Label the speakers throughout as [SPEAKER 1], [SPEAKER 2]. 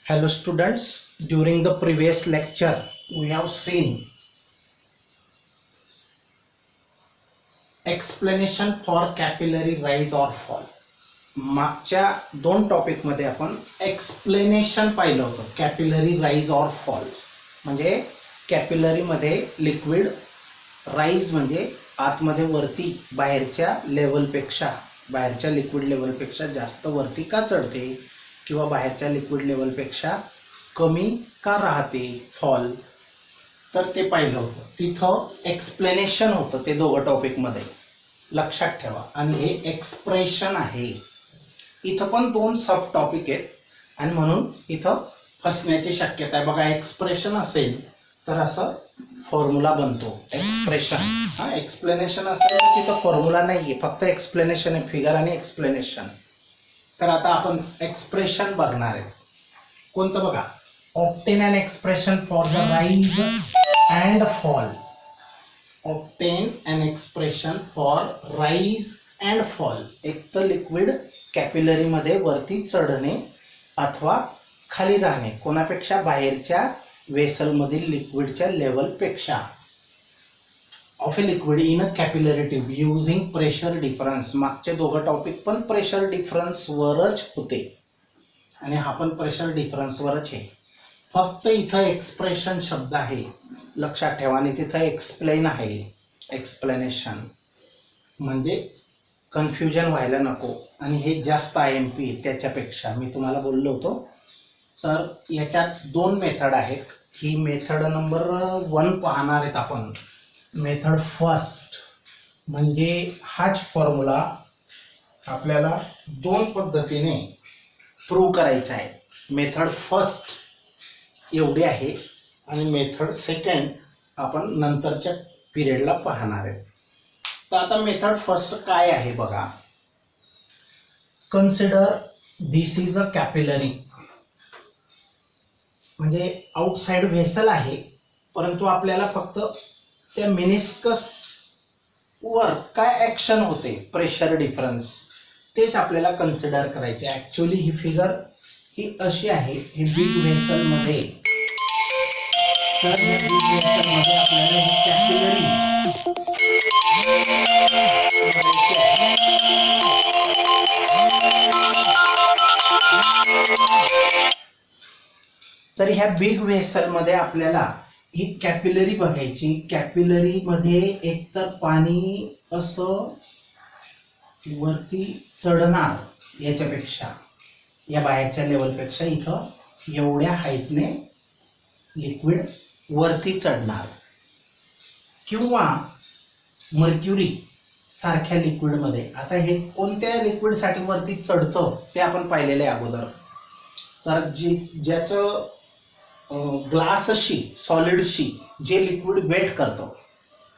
[SPEAKER 1] Hello students, during the previous lecture we have seen explanation for capillary rise or fall. मागच्या दोन topic मध्ये आपण explanation पाहिलं होतं. कॅपिलरी राईज ऑर फॉल म्हणजे कॅपिलरी मध्ये लिक्विड राईज म्हणजे आतमध्ये वरती बाहेरच्या लेवलपेक्षा बाहेरच्या लिक्विड लेवलपेक्षा जास्त वरती का चढते किंवा बाहेरच्या लिक्विड लेवलपेक्षा कमी का राहते फॉल, तर ते पाहिलं होतं. तिथं एक्सप्लेनेशन होतं ते दोघं टॉपिकमध्ये, लक्षात ठेवा. आणि हे एक्सप्रेशन आहे. इथं पण दोन सब टॉपिक आहेत आणि म्हणून इथं फसण्याची शक्यता आहे. बघा, एक्सप्रेशन असेल तर असं फॉर्म्युला बनतो. एक्सप्रेशन हा एक्सप्लेनेशन असेल तर तिथं फॉर्म्युला नाही आहे, फक्त एक्सप्लेनेशन आहे, फिगर आणि एक्सप्लेनेशन. तर आता आपण एक्सप्रेशन बघणार आहे. कोणतं बघा, obtain an expression for the rise and fall. Obtain an expression for rise and fall. एक तर लिक्विड कॅपिलरीमध्ये वरती चढणे अथवा खाली राहणे कोणापेक्षा, बाहेरच्या वेसलमधील लिक्विडच्या लेवलपेक्षा. Of a liquid in a capillary tube using pressure difference. मागचे दोघं टॉपिक पण प्रेशर डिफरन्सवरच होते आणि हा पण प्रेशर डिफरन्सवरच आहे. फक्त इथं एक्सप्रेशन शब्द आहे, लक्षात ठेवा. आणि तिथं एक्सप्लेन आहे, एक्सप्लेनेशन. म्हणजे कन्फ्युजन व्हायला नको. आणि हे जास्त IMP त्याच्यापेक्षा मी तुम्हाला बोललो होतो. तर याच्यात दोन मेथड आहेत. ही मेथड नंबर 1 पाहणार आहेत आपण. मेथड फर्स्ट म्हणजे हाच फॉर्म्युला आपल्याला दोन पद्धतीने प्रूव्ह करायचा आहे. मेथड फर्स्ट एवढी आहे आणि मेथड सेकंड आपण नंतरच्या पिरियडला पाहणार आहेत. तर आता मेथड फर्स्ट काय आहे बघा. Consider this is a capillary. म्हणजे आउटसाइड व्हेसल आहे, परंतु आपल्याला फक्त त्या मेनिस्कस वर काय ॲक्शन होते, प्रेशर डिफरन्स, तेच आपल्याला कन्सिडर करायचे. ॲक्च्युली ही फिगर ही अशी आहे. ही बिग व्हेसलमध्ये, तर या बिग व्हेसलमध्ये आपल्याला ही कॅपिलरी तर ह्या बिग व्हेसलमध्ये आपल्याला ही कॅपिलरी बघायची. कॅपिलरीमध्ये एकतर पाणी असं वरती चढणार याच्यापेक्षा, या बाहेरच्या लेवलपेक्षा इथं एवढ्या हाईटने लिक्विड वरती चढणार. किंवा मर्क्युरी सारख्या लिक्विडमध्ये, आता हे कोणत्या लिक्विडसाठी वरती चढतं ते आपण पाहिलेलं आहे अगोदर. तर ज्याचं ग्लासशी, सॉलिडशी जे लिक्विड वेट करतं,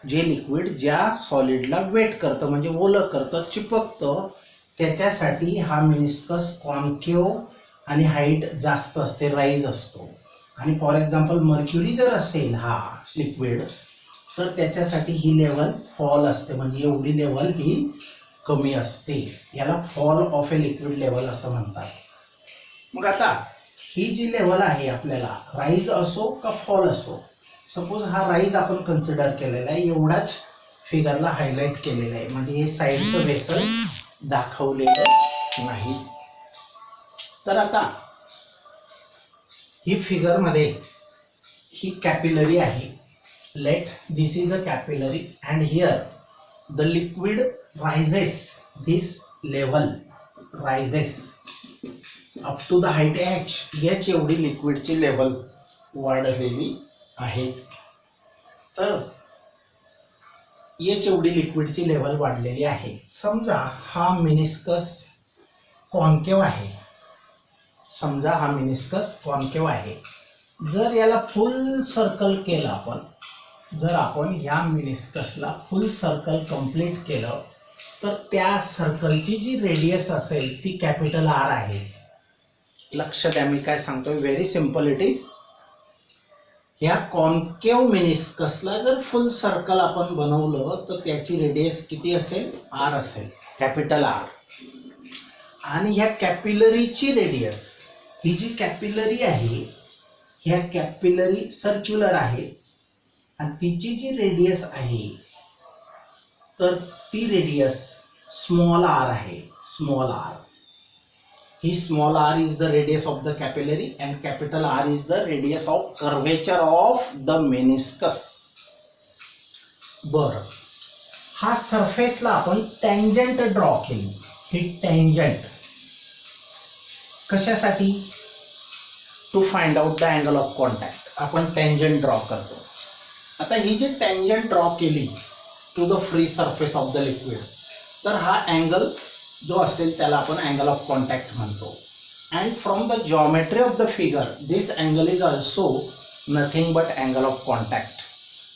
[SPEAKER 1] जे लिक्विड ज्या सॉलिडला वेट करतं म्हणजे ओलं करतं, चिपकतं, त्याच्यासाठी हा मेनिस्कस कॉन्केव आणि हाईट जास्त असते, राईज असतो. आणि फॉर एक्झाम्पल मर्क्युरी जर असेल हा लिक्विड, तर त्याच्यासाठी ही लेवल फॉल असते, म्हणजे एवढी लेवल ही कमी असते. याला fall of a liquid level असं म्हणतात. मग आता ही जी लेवल आहे आपल्याला, राईज असो का फॉल असो, सपोज हा राईज आपण कन्सिडर केलेला आहे, एवढाच फिगरला हायलाइट केलेला आहे, म्हणजे हे साईडचं वेसल दाखवलेलं नाही. तर आता ही फिगरमध्ये ही कॅपिलरी आहे. Let this is a capillary and here the liquid rises, this level rises up to the height h एवढी लिक्विडची लेवल वाढलेली आहे. तर h एवढी लिक्विडची लेवल वाढलेली आहे. समजा हा मेनिस्कस कॉन्केव आहे. समजा हा मेनिस्कस कॉन्केव आहे. जर याला फुल सर्कल केलं आपण, जर आपण या मेनिस्कसला फुल सर्कल कंप्लीट केलं, तर त्या सर्कलची जी रेडियस असेल ती कॅपिटल R आहे. लक्ष द्या मी काय सांगतोय, व्हेरी सिंपल इट इज. ह्या कॉन्केव मेनिस्कसला जर फुल सर्कल आपण बनवलं तर त्याची रेडियस किती असेल, R असेल, कॅपिटल R. आणि ह्या कॅपिलरीची रेडियस ही जी कॅपिलरी आहे ह्या कॅपिलरी सर्क्युलर आहे आणि तिची जी रेडियस आहे तर ती रेडियस स्मॉल आर आहे. स्मॉल आर, ही small r is the radius of the capillary and capital R is the radius of curvature of the meniscus. बर, हा सरफेसला आपण टँजंट ड्रॉ केली. ही टँजंट कशासाठी? To find out the angle of contact. आपण tangent draw करतो. आता ही जी टँजंट ड्रॉ केली to the free surface of the liquid, तर हा अँगल जो असेल त्याला आपण अँगल ऑफ कॉन्टॅक्ट म्हणतो. And from the geometry of the figure this angle is also nothing but angle of contact.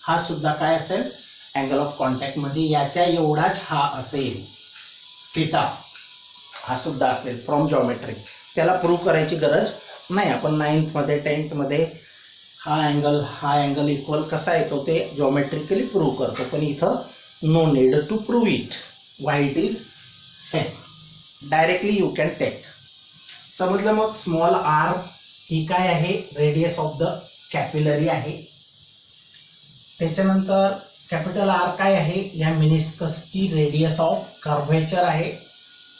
[SPEAKER 1] हा सुद्धा काय असेल? Angle of contact. म्हणजे याच्या एवढाच हा असेल थिटा, हा सुद्धा असेल फ्रॉम जॉमेट्री. त्याला प्रूव्ह करायची गरज नाही. आपण 9th मध्ये 10th मध्ये हा अँगल इक्वल कसा येतो ते जॉमेट्रिकली प्रूव्ह करतो. पण इथं no need to prove it. Why it is same, directly you can take. समजलं? मग स्मॉल आर ही काय आहे? रेडियस ऑफ द कॅपिलरी आहे. त्याच्यानंतर कॅपिटल आर काय आहे? या मेनिस्कसची रेडियस ऑफ कर्व्हेचर आहे.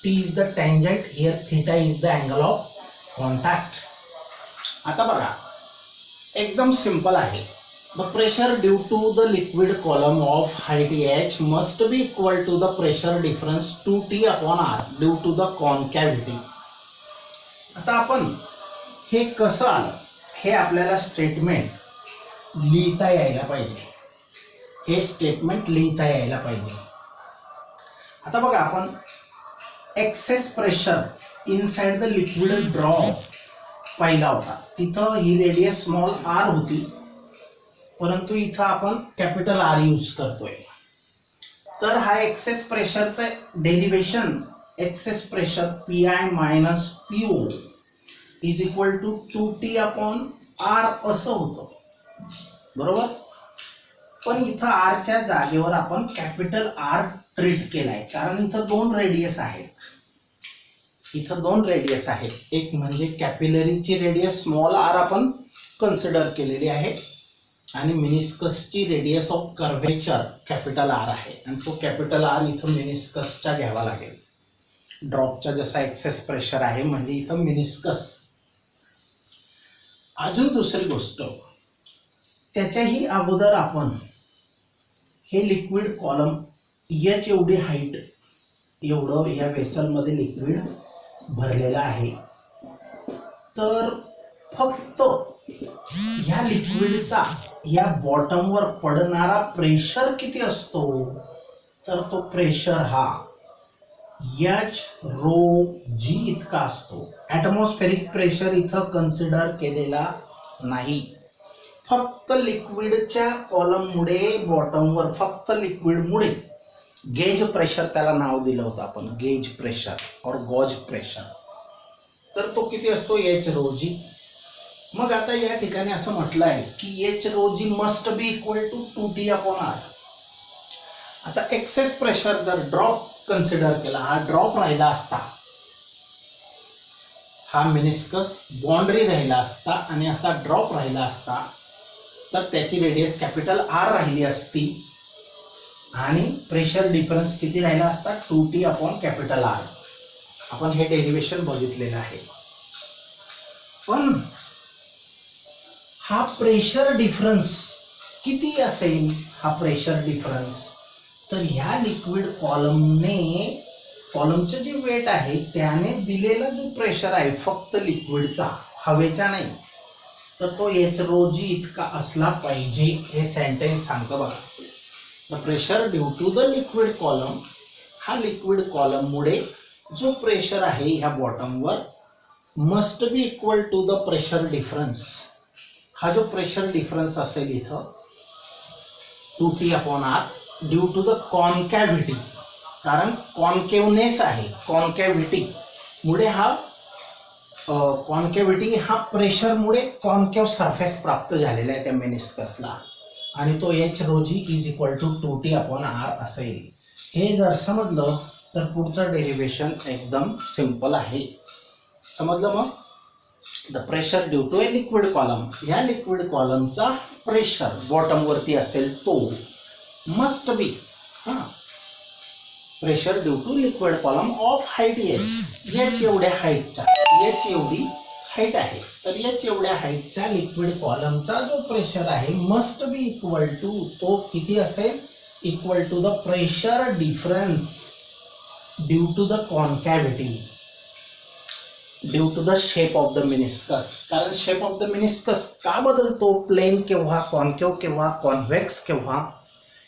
[SPEAKER 1] T is the tangent, here theta is the angle of contact. आता बघा, एकदम सिंपल आहे. The pressure due to the liquid column of height h must be equal to the pressure difference 2T upon R due to the concavity. आता आपण हे कसं आलं हे आपल्याला स्टेटमेंट लिहिता यायला पाहिजे. हे स्टेटमेंट लिहिता यायला पाहिजे. आता बघा, आपण excess pressure inside the liquid drop पाहिला होता. तिथं ही रेडियस स्मॉल आर होती, परंतु इथं आपण कॅपिटल आर यूज करतोय. तर हा एक्सेस प्रेशरचं derivation, excess pressure PI minus PO is equal to 2T upon R असं होतं, बरोबर. पण इथं आरच्या जागेवर आपण कॅपिटल आर ट्रीट केलाय, कारण इथं दोन रेडियस आहेत. इथं दोन रेडियस आहेत. एक म्हणजे कॅपिलरीची रेडियस स्मॉल आर आपण कन्सिडर केलेली आहे आणि मेनिस्कसची radius of curvature capital R आहे. आणि तो कॅपिटल आर इथं मेनिस्कसच्या घ्यावा लागेल. ड्रॉपचा जसा एक्सेस प्रेशर आहे म्हणजे इथं मेनिस्कस. अजून दुसरी गोष्ट, त्याच्याही अगोदर आपण हे लिक्विड कॉलम H एवढी हाईट एवढं या वेसलमध्ये लिक्विड भरलेलं आहे. तर फक्त ह्या लिक्विडचा या बॉटमवर पडणारा प्रेशर किती असतो? तर तो प्रेशर हा H g इतका असतो. ॲटमॉस्फेरिक प्रेशर इथं कन्सिडर केलेला नाही. फक्त लिक्विडच्या कॉलममुळे बॉटमवर, फक्त लिक्विडमुळे गेज प्रेशर त्याला नाव दिलं होतं आपण, गेज प्रेशर और गॉज प्रेशर. तर तो किती असतो? H rho g. मग आता या ठिकाणी असं म्हटलं आहे की H rho g must be equal to 2T upon R. आता एक्सेस प्रेशर जर ड्रॉप कन्सिडर केला, हा ड्रॉप राहिला असता, हा मेनिस्कस बाउंड्री राहिला असता आणि असा ड्रॉप राहिला असता, तर त्याची रेडियस कॅपिटल R राहिली असती आणि प्रेशर डिफरन्स किती राहिला असता? 2T upon capital R. आपण हे डेरिवेशन बघितलेलं आहे. पण हा प्रेशर डिफरन्स किती असेल? हा प्रेशर डिफरन्स तर ह्या लिक्विड कॉलमचं जे वेट आहे त्याने दिलेला जो प्रेशर आहे फक्त लिक्विडचा, हवेचा नाही, तर तो H rho g इतका असला पाहिजे. हे सेंटेन्स सांगतं बघा. The pressure due to the liquid column, हा लिक्विड कॉलममुळे जो प्रेशर आहे ह्या बॉटमवर must be equal to the pressure difference. हा जो प्रेशर डिफरन्स असेल इथं 2T upon R due to the concavity, कारण कॉन्केवनेस आहे. कॉन्कॅव्हिटी मुळे हा कॉन्कॅव्हिटी हा प्रेशरमुळे कॉन्केव सरफेस प्राप्त झालेला आहे त्या मेनिस्कसला आणि तो H rho g is equal to 2T upon R असेल. हे जर समजलं तर पुढचं डेरिवेशन एकदम सिंपल आहे. समजलं? मग the pressure due to a liquid column, या लिक्विड कॉलमचा प्रेशर बॉटम वरती असेल तो must be pressure due to liquid column of height h एवढ्या हाईटचा, एच एवढी हाईट आहे, तर एच एवढ्या हाईटच्या लिक्विड कॉलमचा जो प्रेशर आहे मस्ट बी इक्वल टू, तो किती असेल, equal to the pressure difference due to the concavity, due to the shape of the meniscus. कारण शेप ऑफ द मिनिस्कस का बदलतो, प्लेन केव्हा, कॉन्केव केव्हा, कॉन्व्हेक्स केव्हा,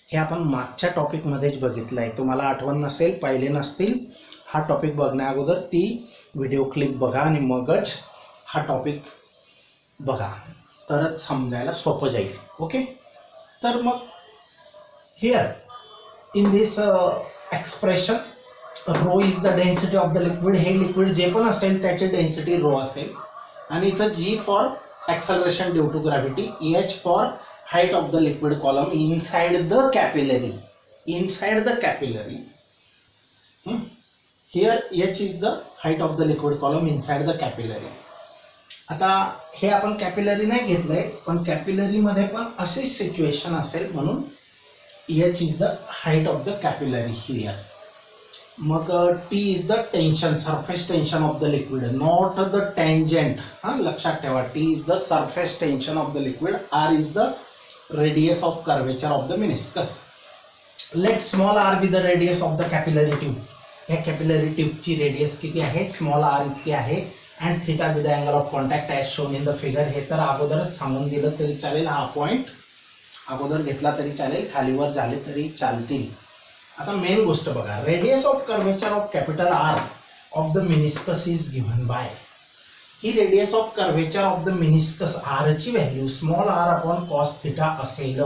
[SPEAKER 1] हे आपण मागच्या टॉपिकमध्येच बघितलं आहे. तुम्हाला आठवण नसेल, पाहिले नसतील, हा टॉपिक बघण्या अगोदर ती व्हिडिओ क्लिप बघा आणि मगच हा टॉपिक बघा, तरच समजायला सोपं जाईल. ओके, तर मग here in this expression rho is the density of the liquid, हे लिक्विड जे पण असेल त्याची डेन्सिटी रो असेल, आणि इथं g for acceleration due to gravity, h for height of the liquid column inside the capillary, inside the capillary. Here h is the height of the liquid column inside the capillary. आता हे आपण capillary नाही घेतलंय, पण capillary मध्ये पण अशीच situation असेल, म्हणून h is the height of the capillary here. मग T is the tension, surface tension of the liquid, not the tangent. लक्षात ठेवा, T is the surface tension of the liquid, R is the radius of curvature of the meniscus. Let small r be the radius of the capillary tube. या capillary tube ची radius किती आहे, small r इतकी आहे, and theta be the angle of contact as shown in the figure. हे तर अगोदरच सांगून दिलं तरी चालेल, हा पॉइंट अगोदर घेतला तरी चालेल, खालीवर झाले तरी चालतील. आता मेन गोष्ट बघा, radius of curvature of capital R of the meniscus is given by, ही radius of curvature of the meniscus R ची value small R upon cos theta असेल.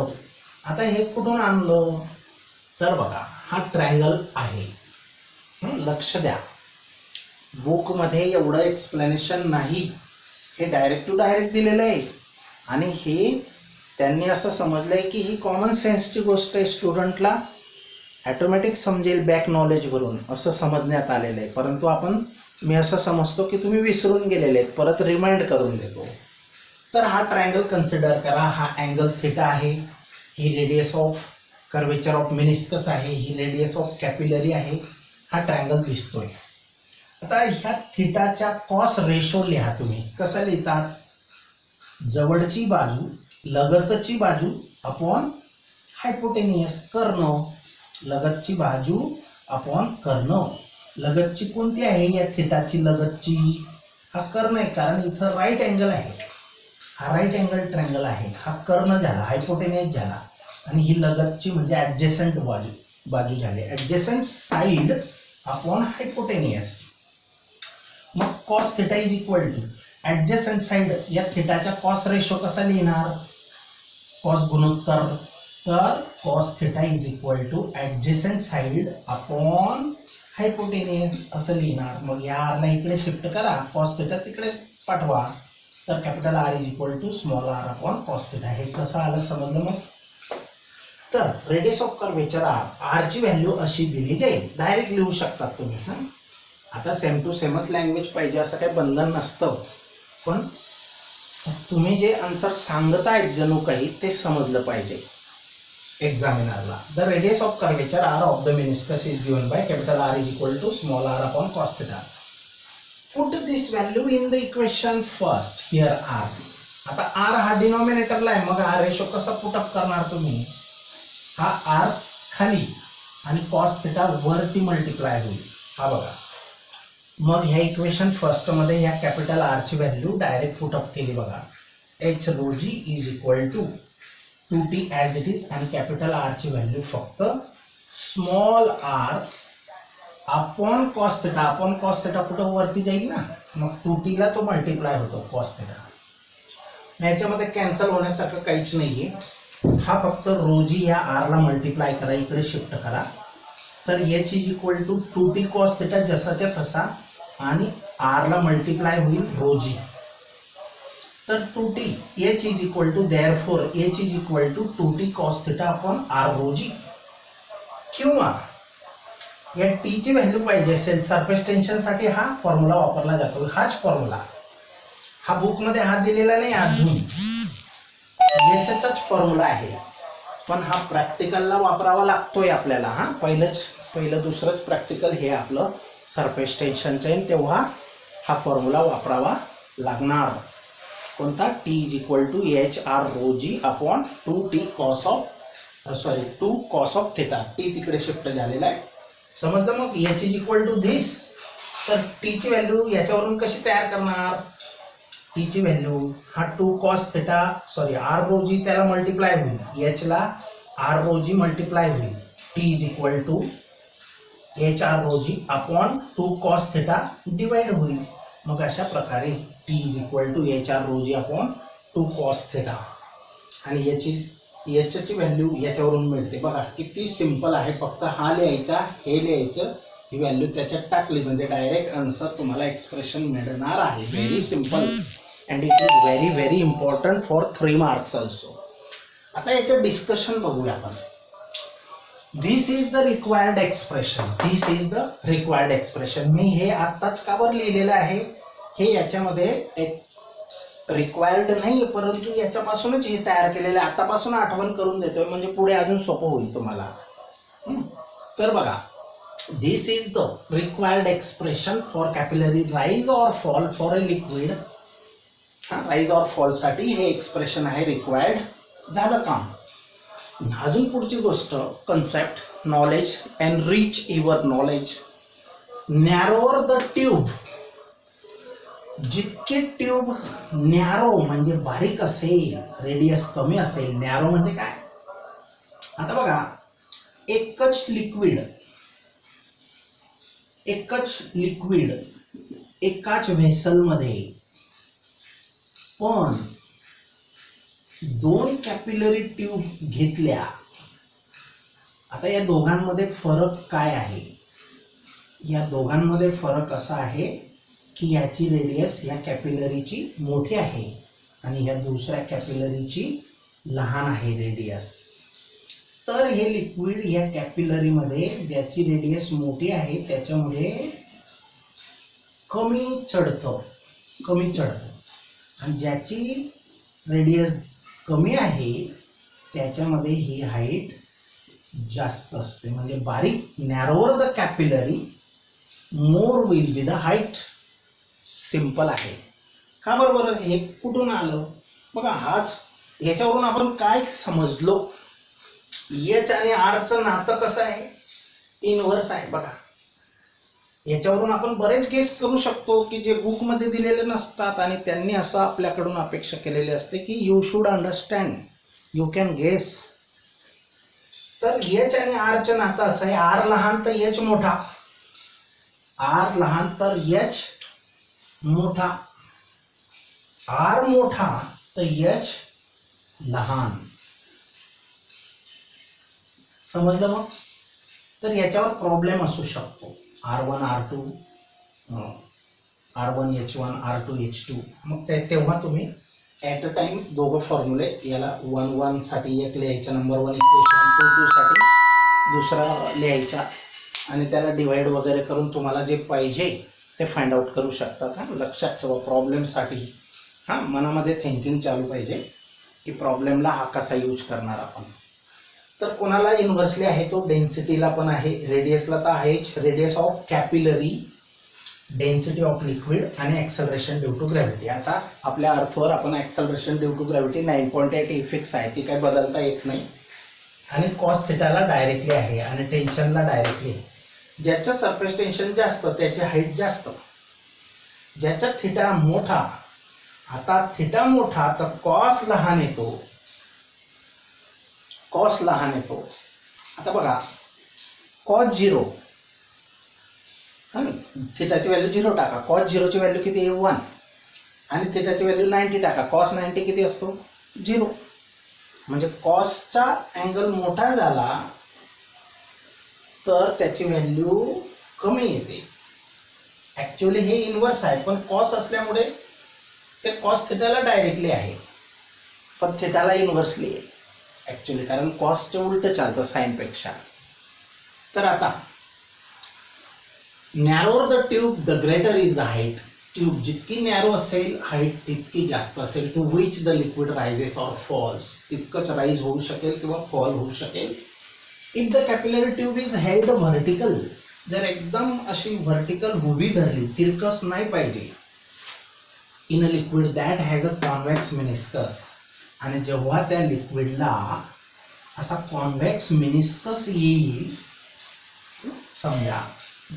[SPEAKER 1] आता हे कुठून आणलं, तर बघा हा ट्रायंगल आहे, लक्ष द्या, बुक मध्ये एवढं एक्सप्लेनेशन नाही, हे डायरेक्ट टू डायरेक्ट दिलेलं आहे, आणि हे त्यांनी असं समजलंय की ही कॉमन सेन्सची गोष्ट आहे, स्टुडंटला ऑटोमॅटिक समजेल बॅक नॉलेज वरून, असं समजण्यात आलेलं आहे. परंतु मी असं समजतो की तुम्ही विसरून गेलेले आहेत, परत रिमाइंड करून देतो. तर हा ट्रायंगल कन्सिडर करा, हा अँगल थिटा आहे, ही radius of curvature of meniscus आहे, ही रेडियस ऑफ कॅपिलरी आहे, हा ट्रायंगल दिसतोय. आता ह्या थिटाच्या कॉस रेशो लिहा. तुम्ही कसं लिहितात, जवळची बाजू, लगतची बाजू अपॉन हायपोटेनियस, कर्ण, लगतची बाजू अपॉन कर्ण. लगतची कोणती आहे, या थिटाची लगतची, हा कर्ण आहे, कारण इथं राईट अँगल आहे, हा राईट अँगल ट्रायंगल आहे, हा कर्ण झाला, हायपोटेनियस झाला, आणि ही लगतची म्हणजे ॲडजेसंट बाजू झाली, ॲडजेसंट साइड अपॉन हायपोटेनियस. मग cos theta is equal to adjacent side, या थिटाच्या कॉस रेशो कसा लिहिणार, कॉस गुणोत्तर, तर cos theta is equal to adjacent side upon hypotenuse असं लिहिणार. मग या आरला इकडे शिफ्ट करा, कॉस थिटा तिकडे पाठवा, तर capital R is equal to small R upon cos theta. हे कसं आलं समजलं. मग तर रेडियस ऑफ कर्वेचर आर ची व्हॅल्यू अशी दिली जाईल, डायरेक्ट लिहू शकतात तुम्ही. आता सेम टू सेमच लँग्वेज पाहिजे असं काही बंधन नसतं, पण तुम्ही जे आन्सर सांगतायत जणू काही ते समजलं पाहिजे एक्झामिनरला. The radius of curvature R of the meniscus is given by capital R is equal to small R upon cos theta. Put this value in the equation first, here R. आता R हा डिनॉमिनेटरला आहे, मग R ratio कसा put up करणार तुम्ही, हा R खाली आणि कॉस थिटा वरती मल्टिप्लाय होईल, हा बघा. मग ह्या इक्वेशन फर्स्ट मध्ये ह्या कॅपिटल आर ची व्हॅल्यू डायरेक्ट पुटअप केली बघा, h rho g is equal to 2t as it is, आणि कॅपिटल आर ची व्हॅल्यू फक्त small R upon cos theta. Upon cos theta कुठं वरती जाईल ना, मग 2t ला तो मल्टिप्लाय होतो कॉस थिटा. ह्याच्यामध्ये कॅन्सल होण्यासारखं काहीच नाहीये, हा फक्त रोजी या आर ला मल्टिप्लाय करा, इकडे शिफ्ट करा, तर h is equal to 2t cos theta जसाच्या तसा, आणि आर ला मल्टिप्लाय होईल रोजी, तर 2t h is equal to therefore h is equal to 2t cos theta upon r rho g. किंवा या t ची व्हॅल्यू पाहिजे असेल सरफेस टेन्शन साठी, हा फॉर्म्युला वापरला जातो, हाच फॉर्म्युला हा बुकमध्ये हा दिलेला नाही अजून, याच्याचाच फॉर्म्युला आहे, पण हा प्रॅक्टिकलला वापरावा लागतोय आपल्याला. पहिलं दुसरंच प्रॅक्टिकल हे आपलं सरफेस टेन्शनचं आहे, तेव्हा हा फॉर्म्युला वापरावा लागणार. कोणता? T is equal to HR rho g upon 2 cos of theta. T तिकडे शिफ्ट झालेला आहे, समजलं. मग H is equal to this, तर टी ची व्हॅल्यू याच्यावरून कशी तयार करणार? टी ची व्हॅल्यू हा 2 cos theta R rho g त्याला मल्टिप्लाय होईल, H ला R रो जी मल्टिप्लाय होईल. T is equal to HR rho g upon 2 cos theta divide होईल. मग अशा प्रकारे T is equal to HR rho g upon 2 cos theta, आणि याची व्हॅल्यू याच्यावरून मिळते. बघा किती सिंपल आहे, फक्त हा लिहायचा, हे लिहायचं, ही व्हॅल्यू त्याच्यात टाकली म्हणजे डायरेक्ट आन्सर तुम्हाला एक्सप्रेशन मिळणार आहे. Very simple and it is very very important for 3 marks also. आता याचं डिस्कशन बघूया आपण. This is the required expression, this is the required expression. मी हे आत्ताच का बरं लिहिलेलं आहे? हे याच्यामध्ये एक रिक्वायर्ड नाही, परंतु याच्यापासूनच हे तयार केलेलं आहे. आतापासून आठवण करून देतोय म्हणजे पुढे अजून सोपं होईल तुम्हाला. तर बघा, this is the required expression for capillary rise or fall for a liquid. Rise or fall साठी हे एक्सप्रेशन आहे रिक्वायर्ड. झालं काम. अजून पुढची गोष्ट, concept, knowledge, enrich your knowledge. Narrower the tube, जितके ट्यूब नॅरो म्हणजे बारीक असेल, रेडियस कमी असेल. नॅरो म्हणजे काय? आता बघा, एकच लिक्विड एकाच व्हेसलमध्ये पण 2 कॅपिलरी ट्यूब घेतल्या. आता या दोघांमध्ये फरक काय आहे? या दोघांमध्ये फरक असा आहे की याची रेडियस या कॅपिलरीची मोठी आहे आणि या दुसऱ्या कॅपिलरीची लहान आहे रेडियस. तर हे लिक्विड या कॅपिलरीमध्ये ज्याची रेडियस मोठी आहे त्याच्यामध्ये कमी चढतं, आणि ज्याची रेडियस कमी आहे त्याच्यामध्ये ही हाईट जास्त असते. म्हणजे बारीक, narrower the capillary more will be the height. Simple आहे का? बरोबर. हे कुठून आलं बघा. हाच याच्यावरून आपण काय समजलो? H आणि R चं नातं कसं आहे? इनव्हर्स आहे. बघा, याच्यावरून आपण बरेच गेस करू शकतो की जे बुक मध्ये दिलेले नसतात, आणि त्यांनी असं आपल्याकडून अपेक्षा केलेली असते की you should understand, you can guess. तर H आणि R चं नातं असं आहे, R लहान तर H मोठा, R लहान तर H मोठा, R मोठा तर H लहान. समजलं? मग तर याच्यावर प्रॉब्लेम असू शकतो. R1 R2, R1 H1, R2 H2. मग तेव्हा तुम्ही ॲट अ टाइम दोघं फॉर्म्युले, याला 1 साठी एक लिहायचा, नंबर 1 इक्वेशन, 2 साठी दुसरा लिहायचा, आणि त्याला डिवाइड वगैरे करून तुम्हाला जे पाहिजे ते फाइंड आउट करू शकतात. लक्षात ठेवा, प्रॉब्लेमसाठी मनामध्ये थिंकिंग चालू पाहिजे की प्रॉब्लेमला हा कसा यूज करणार आपण. तर कोणाला इन्व्हर्सली आहे तो डेन्सिटीला पण आहे, रेडियसला तर आहेच. Radius of capillary, density of liquid आणि ॲक्सेलरेशन ड्यू टू ग्रॅव्हिटी. आता आपल्या अर्थवर आपण acceleration due to gravity 9.8 fix आहे, ती काही बदलता येत नाही. आणि कॉस थिटाला डायरेक्टली आहे आणि टेन्शनला डायरेक्टली आहे. ज्याचं सरफेस टेन्शन जास्त त्याची हाईट जास्त, ज्याचा थिटा मोठा. आता थिटा मोठा तर कॉस लहान येतो, कॉस लहान येतो. आता बघा, कॉस 0, थिटाची व्हॅल्यू 0 टाका, कॉस 0ची व्हॅल्यू किती आहे? 1, आणि थिटाची व्हॅल्यू 90 टाका, कॉस 90 किती असतो? 0. म्हणजे कॉसचा अँगल मोठा झाला तर त्याची व्हॅल्यू कमी येते. ॲक्च्युअली हे इन्व्हर्स आहे, पण कॉस असल्यामुळे ते कॉस थिटाला डायरेक्टली आहे, पण थिटाला इन्व्हर्सली आहे ॲक्च्युअली, कारण कॉसचे उलट चालतं साईनपेक्षा. तर आता narrower the tube the greater is the height. Tube जितकी नॅरो असेल हाईट तितकी जास्त असेल, to which the liquid rises or falls, तितकंच राईज होऊ शकेल किंवा फॉल होऊ शकेल. If the capillary tube is held vertical, जर एकदम अशी व्हर्टिकल उभी धरली, तिरकस नाही पाहिजे, in a liquid that has a convex meniscus, आणि जेव्हा त्या लिक्विडला असा कॉन्व्हेक्स मिनिस्कस येईल समजा,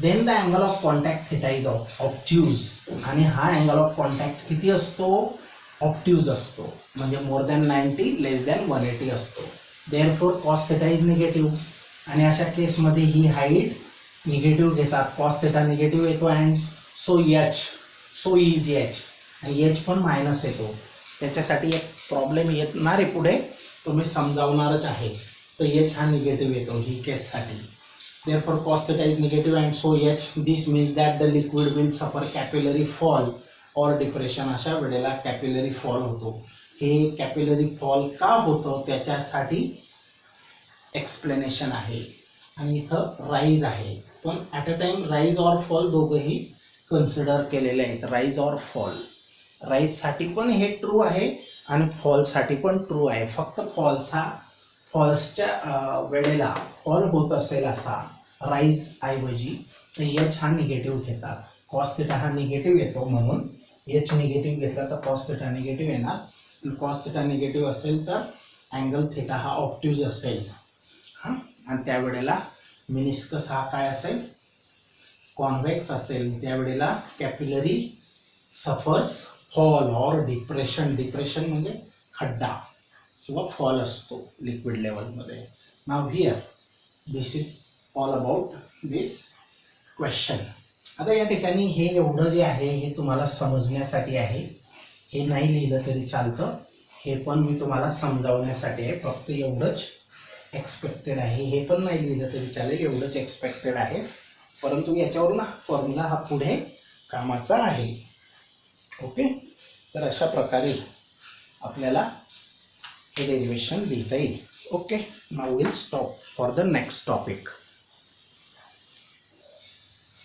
[SPEAKER 1] then the angle of contact theta is obtuse, आणि हा अँगल ऑफ कॉन्टॅक्ट किती असतो, ऑब्ट्यूज असतो, म्हणजे मोर दॅन 90 लेस दॅन 180 असतो. Therefore cos theta is negative, आणि अशा केसमध्ये ही हाईट निगेटिव्ह घेतात, कॉस थिटा निगेटिव्ह येतो, अँड सो इज एच, आणि एच पण मायनस येतो. त्याच्यासाठी एक प्रॉब्लेम येणार आहे पुढे, तो मी समजावणारच आहे. तर एच हा निगेटिव्ह येतो ही केससाठी. Therefore cos theta is negative and so H, this means that the liquid will suffer capillary fall or depression. अशा वेळेला कॅपिलरी फॉल होतो. हे कॅपिलरी फॉल का होतं त्याच्यासाठी एक्सप्लेनेशन आहे, आणि इथं राईज आहे, पण at a time rise or fall दोघंही कन्सिडर केलेले आहेत. राईज ऑर फॉल, राईजसाठी पण हे ट्रू आहे आणि फॉलसाठी पण ट्रू आहे. फक्त फॉल्सच्या वेळेला फॉल होत असेल असा राईज ऐवजी तर एच हा निगेटिव्ह घेतात. कॉस थिटा हा निगेटिव्ह येतो, म्हणून एच निगेटिव्ह घेतला तर कॉस थिटा निगेटिव्ह येणार. कॉस थिटा निगेटिव्ह असेल तर अँगल थिटा हा ऑब्ट्यूज असेल, हां, आणि त्यावेळेला मिनिस्कस हा काय असेल, कॉन्व्हेक्स असेल. त्यावेळेला capillary suffers fall or depression. Depression म्हणजे खड्डा किंवा फॉल असतो लिक्विड लेवलमध्ये. Now here this is all about this question. आता या ठिकाणी हे एवढं जे आहे हे तुम्हाला समजण्यासाठी आहे, हे नाही लिहिलं तरी चालतं, हे पण मी तुम्हाला समजावण्यासाठी आहे. फक्त एवढंच एक्सपेक्टेड आहे, हे पण नाही लिहिलं तरी चालेल, एवढंच एक्सपेक्टेड आहे. परंतु याच्यावरून फॉर्म्युला हा पुढे कामाचा आहे. ओके, तर अशा प्रकारे आपल्याला हे डेरिवेशन लिहिता येईल. Okay, now will stop for the next topic.